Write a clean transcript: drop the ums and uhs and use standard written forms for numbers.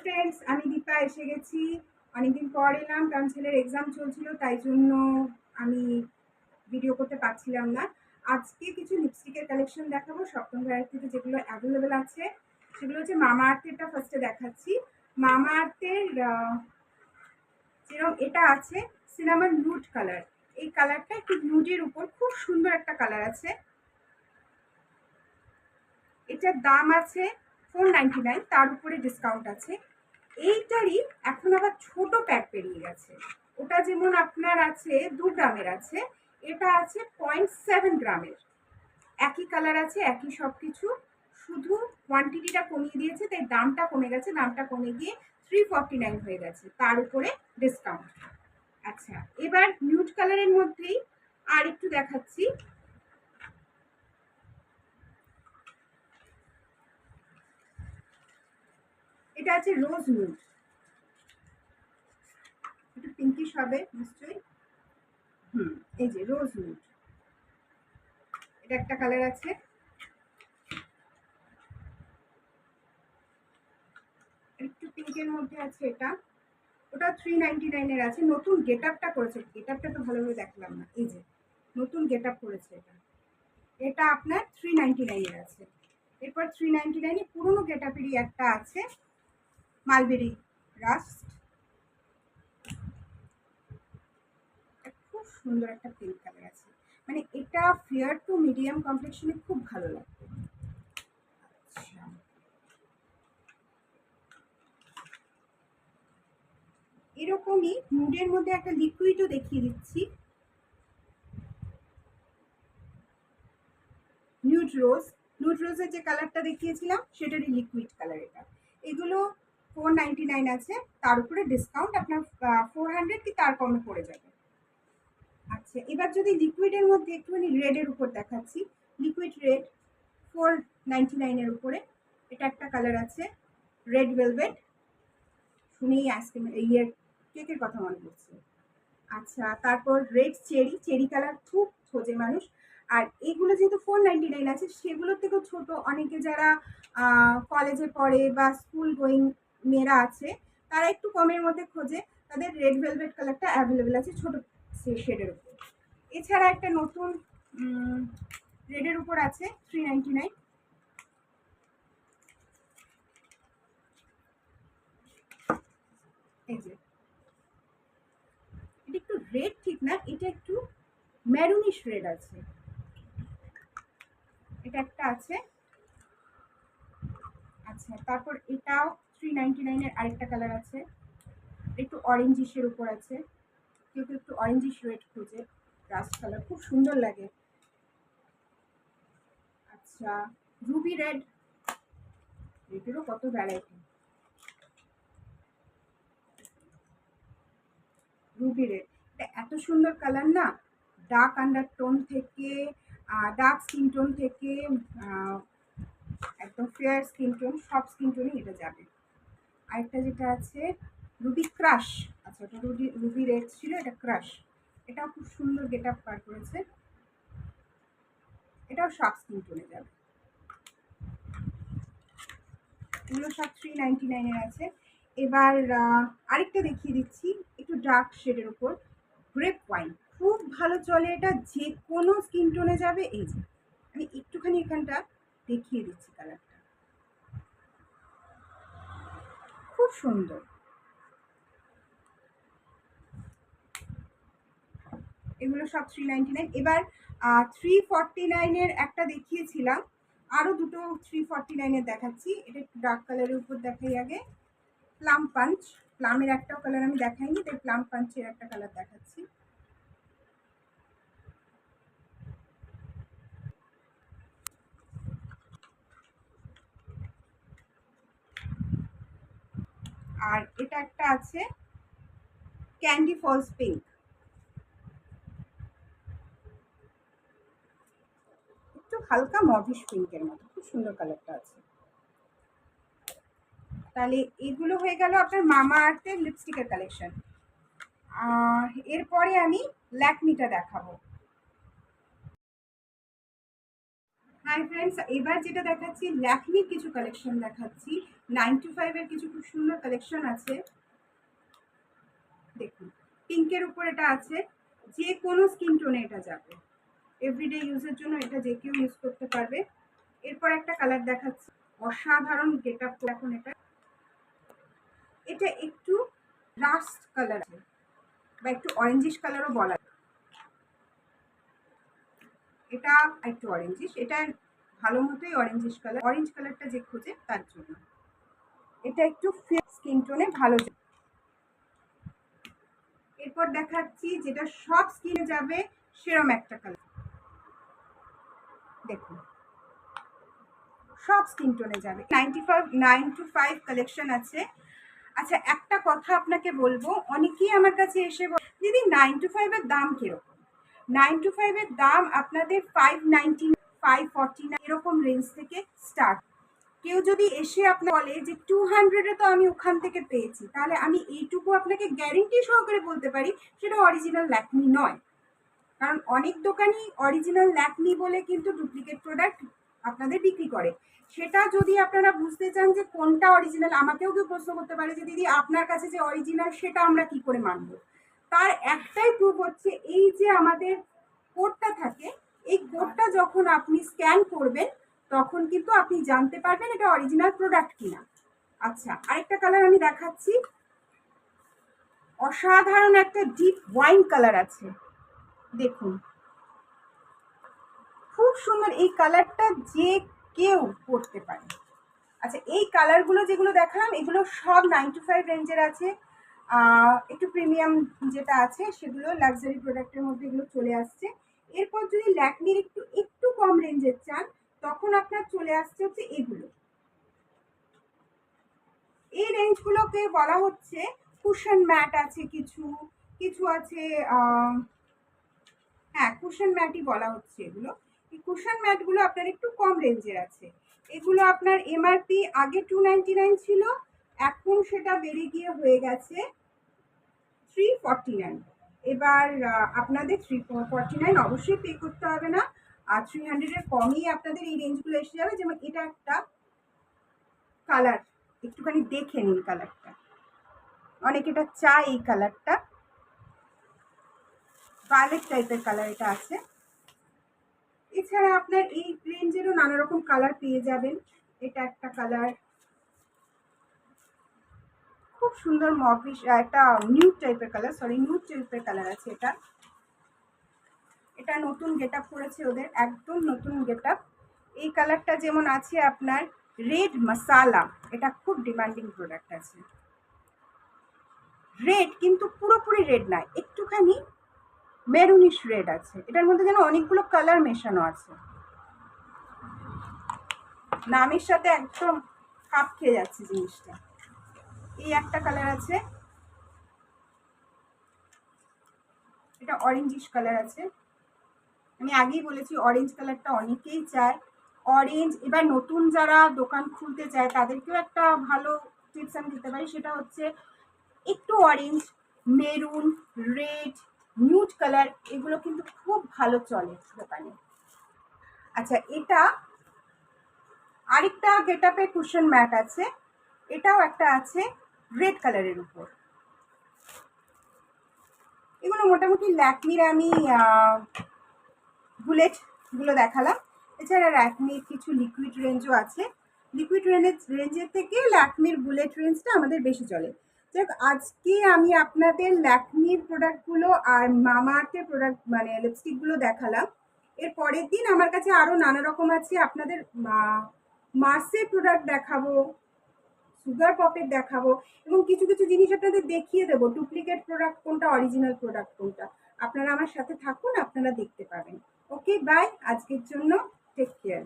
Friends, আমি দীপা এসে গেছি। অনেকদিন পর এলাম, কারণ ছেলের এক্সাম চলছিল, তাই জন্য আমি ভিডিও করতে পারছিলাম না। আজকে কিছু লিপস্টিকের কালেকশন দেখাবো সপ্তম ভ্যারাইটিতে, যেগুলো অ্যাভেলেবেল আছে। সেগুলো হচ্ছে মামা আর্থেরটা ফার্স্টে দেখাচ্ছি। মামা আর্থের যেরকম এটা আছে সিনামন নুড কালার, এই কালারটা একটু নুডের উপর খুব সুন্দর একটা কালার আছে। এটার দাম আছে 499, তার উপরে ডিসকাউন্ট আছে। এইটারই এখন আবার ছোট প্যাক বেরিয়ে গেছে। ওটা যেমন আপনার আছে 2 গ্রামের আছে, এটা আছে 0.7 গ্রামের। একই কালার আছে, একই সব কিছু, শুধু কোয়ান্টিটিটা কমিয়ে দিয়েছে, তাই দামটা কমে গেছে। দামটা কমে গিয়ে 349 হয়ে গেছে, তার উপরে ডিসকাউন্ট। আচ্ছা, এবার নিউড কালারের মধ্যেই আর একটু দেখাচ্ছি। এটা আছে রোজ নিউড, একটু পিঙ্কিশ হবে নিশ্চয়ই। এই যে রোজ নিউড, এটা একটা কালার আছে। একটু পিঙ্কের মধ্যে আছে এটা, ওটা 399 আছে। নতুন গেট আপটা করেছে, গেট আপটা তো ভালোভাবে দেখলাম না। এই যে নতুন গেট আপ করেছে এটা, এটা আপনার 399 আছে। এরপর 399 পুরোনো গেট আপেরই একটা আছে, মালবেরি রাস্ট। খুব সুন্দর একটা পিঙ্ক কালার আছে, মানে এটা ফেয়ার টু মিডিয়াম কমপ্লেক্সনে খুব ভালো লাগবে। আচ্ছা, এরকমই নুডের মধ্যে একটা লিকুইডও দেখিয়ে দিচ্ছি, নিউড রোজ। নিউড রোজের যে কালারটা দেখিয়েছিলাম সেটারই লিকুইড কালার এটা। এগুলো 499 আছে, তার উপরে ডিসকাউন্ট আপনার 400 কি তার কমে পড়ে যাবে। আচ্ছা, এবার যদি লিকুইডের মধ্যে একটুখানি রেডের উপর দেখাচ্ছি, লিকুইড রেড 499 এর উপরে। এটা একটা কালার আছে রেড ভেলভেট, শুনেই আইসক্রিম কেকের কথা মনে পড়ছে। আচ্ছা, তারপর রেড চেরি, চেরি কালার খুব খোঁজে মানুষ। আর এইগুলো যেহেতু 499 আছে, সেগুলোর থেকেও ছোট অনেকে যারা কলেজে পড়ে বা স্কুল গোয়িং মেয়েরা আছে, তারা একটু কমের মধ্যে খোঁজে, তাদের রেড ভেলভেট কালারটা অ্যাভেলেবেল আছে ছোট শেডের উপর। এছাড়া একটা নতুন রেডের উপর আছে 399। এই যে এটা একটু রেড ঠিক না, এটা একটু ম্যারুনিশ রেড আছে, এটা একটা আছে। আচ্ছা, তারপর এটাও 399 এর আরেকটা কালার আছে, একটু অরেঞ্জিশের উপর আছে। কেউ কেউ একটু অরেঞ্জিশ রেড খোঁজে, রাস্ট কালার খুব সুন্দর লাগে। আচ্ছা, রুবি রেড, রেডেরও কত ভ্যারাইটি। রুবি রেড, এটা এত সুন্দর কালার না, ডার্ক আন্ডার টোন থেকে ডার্ক স্কিন টোন থেকে একদম ফেয়ার স্কিন টোন, সব স্কিন টোনই এটা যাবে। আরেকটা যেটা আছে রুবি ক্রাশ, আচ্ছা ওটা রুবি রেড ছিল, এটা ক্রাশ। এটাও খুব সুন্দর গেট আপ পার করেছে, এটাও সব স্কিন টোনে যাবে। এগুলো সব 399 এর আছে। এবার আরেকটা দেখিয়ে দিচ্ছি, একটু ডার্ক শেডের উপর, গ্রেপ ওয়াইন, খুব ভালো চলে এটা, যে কোনো স্কিন টোনে যাবে। এই যে আমি একটুখানি এখানটা দেখিয়ে দিচ্ছি, কালারটা খুব সুন্দর। এগুলো সব 399। এবার 349 এর একটা দেখিয়েছিলাম, আরও দুটো 349 এর দেখাচ্ছি। এটা একটু ডার্ক কালারের উপর দেখাই আগে। প্লাম পাঞ্চ, প্লামের একটাও কালার আমি দেখাইনি, তাই প্লাম পাঞ্চের একটা কালার দেখাচ্ছি। আর এটা একটা আছে ক্যান্ডি ফলস পিঙ্ক, একটু হালকা মভিশ পিঙ্কের মতো, খুব সুন্দর কালারটা আছে। তাহলে এগুলো হয়ে গেল আপনার মামা আর্থের লিপস্টিকের কালেকশন। এরপরে আমি ল্যাকমিটা দেখাবো। হাই ফ্রেন্ডস, এবার যেটা দেখাচ্ছি ল্যাকমির কিছু কালেকশন দেখাচ্ছি। 9 to 5 এর কিছু খুব সুন্দর কালেকশন আছে। দেখুন, পিঙ্কের উপর এটা আছে, যে কোনো স্কিন টোনে এটা যাবে, এভরিডে ইউজের জন্য এটা যে কেউ ইউজ করতে পারবে। এরপর একটা কালার দেখাচ্ছি, অসাধারণ গেট আপ। এখন এটা একটু রাস্ট কালার আছে বা একটু অরেঞ্জিশ কালারও বলা, এটা একটু অরেঞ্জিশ, এটা ভালো মতোই অরেঞ্জিশ কালার, অরেঞ্জ কালারটা যে খোঁজে তার জন্য এটা একটু ফেস স্কিন টোনে ভালো। এরপর দেখাচ্ছি যেটা সব স্কিনে যাবে সেরম একটা কালার। দেখুন, সব স্কিন টোনে যাবে। 9 to 5 কালেকশন আছে। আচ্ছা, একটা কথা আপনাকে বলবো, অনেকেই আমার কাছে এসে দিদি 9 to 5 এর দাম কিরকম। 9 to 5 এর দাম আপনাদের 590, 549 এরকম রেঞ্জ থেকে স্টার্ট। কেউ যদি এসে আপনার বলে যে 200-এ তো আমি ওখান থেকে পেয়েছি, তাহলে আমি এইটুকু আপনাকে গ্যারেন্টি সহকারে বলতে পারি সেটা অরিজিনাল ল্যাকমি নয়। কারণ অনেক দোকানই অরিজিনাল ল্যাকমি বলে কিন্তু ডুপ্লিকেট প্রোডাক্ট আপনাদের বিক্রি করে। সেটা যদি আপনারা বুঝতে চান যে কোনটা অরিজিনাল, আমাকেও কেউ প্রশ্ন করতে পারে যে দিদি আপনার কাছে যে অরিজিনাল সেটা আমরা কি করে মানব। তার একটাই প্রুফ হচ্ছে এই যে আমাদের কোডটা থাকে, এই কোডটা যখন আপনি স্ক্যান করবেন তখন কিন্তু আপনি জানতে পারবেন এটা অরিজিনাল প্রোডাক্ট কিনা। আচ্ছা, আরেকটা কালার আমি দেখাচ্ছি, অসাধারণ একটা ডিপ ওয়াইন কালার আছে। দেখুন, খুব সুন্দর এই কালারটা, যে কেউ পরতে পারে। আচ্ছা, এই কালারগুলো যেগুলো দেখালাম এগুলো সব 9 to 5 রেঞ্জের আছে। একটু প্রিমিয়াম যেটা আছে সেগুলো লাক্সারি প্রোডাক্টের মধ্যে এগুলো চলে আসছে। এরপর যদি ল্যাকমির একটু একটু কম রেঞ্জের চান তখন আপনার চলে আসছে হচ্ছে এগুলো। এই রেঞ্জগুলোকে বলা হচ্ছে কুশন ম্যাট আছে, কিছু কিছু আছে, হ্যাঁ কুশন ম্যাটই বলা হচ্ছে এগুলো। এই কুশন ম্যাটগুলো আপনার একটু কম রেঞ্জের আছে। এগুলো আপনার এমআরপি আগে 299 ছিল, এখন সেটা বেড়ে গিয়ে হয়ে গেছে 349। এবার আপনাদের 349 অবশ্যই পে করতে হবে না, আর 300-এর কমই আপনাদের এই রেঞ্জগুলো এসে যাবে। যেমন এটা একটা কালার, একটুখানি দেখে নিন কালারটা, অনেক এটা চাই এই কালারটা, ভায়োলেট টাইপের কালার এটা আছে। এছাড়া আপনার এই রেঞ্জেরও নানা রকম কালার পেয়ে যাবেন। এটা একটা কালার, খুব সুন্দর মপিশ, একটা নিউড টাইপের কালার, সরি নিউড টাইপের কালার আছে এটা। এটা নতুন গেট আপ করেছে ওদের, একদম নতুন গেট আপ। এই কালারটা যেমন আছে আপনার রেড মশালা, এটা খুব ডিমান্ডিং প্রোডাক্ট আছে। রেড কিন্তু পুরোপুরি রেড নয়, একটুখানি মেরুনিশ রেড আছে, এটার মধ্যে যেন অনেকগুলো কালার মেশানো আছে, নামের সাথে একদম খাপ খেয়ে যাচ্ছে জিনিসটা। এই একটা কালার আছে, এটা অরেঞ্জিশ কালার আছে। আমি আগেই বলেছি অরেঞ্জ কালারটা অনেকেই চায়, অরেঞ্জ। এবার নতুন যারা দোকান খুলতে চায় তাদেরকেও একটা ভালো টিপস আমি দিতে পারি, সেটা হচ্ছে একটু orange, maroon, red, nude colour, এগুলো কিন্তু খুব ভালো চলে দোকানে। আচ্ছা, এটা আরেকটা গেট আপে কুশন ম্যাট আছে, এটাও একটা আছে রেড কালারের উপর। এগুলো মোটামুটি ল্যাকমির আমি বুলেটগুলো দেখালাম। এছাড়া ল্যাকমির কিছু লিকুইড রেঞ্জও আছে, লিকুইড রেঞ্জের থেকে ল্যাকমির বুলেট রেঞ্জটা আমাদের বেশি চলে। যাক, আজকে আমি আপনাদের ল্যাকমির প্রোডাক্টগুলো আর মামাআর্থের প্রোডাক্ট মানে লিপস্টিকগুলো দেখালাম। এর পরের দিন আমার কাছে আরও নানা রকম আছে, আপনাদের মার্সের প্রোডাক্ট দেখাবো, সুগার পপের দেখাবো, এবং কিছু কিছু জিনিস আপনাদের দেখিয়ে দেবো ডুপ্লিকেট প্রোডাক্ট কোনটা, অরিজিনাল প্রোডাক্ট কোনটা। আপনারা আমার সাথে থাকুন, আপনারা দেখতে পাবেন। ওকে, বাই, আজকের জন্য টেক কেয়ার।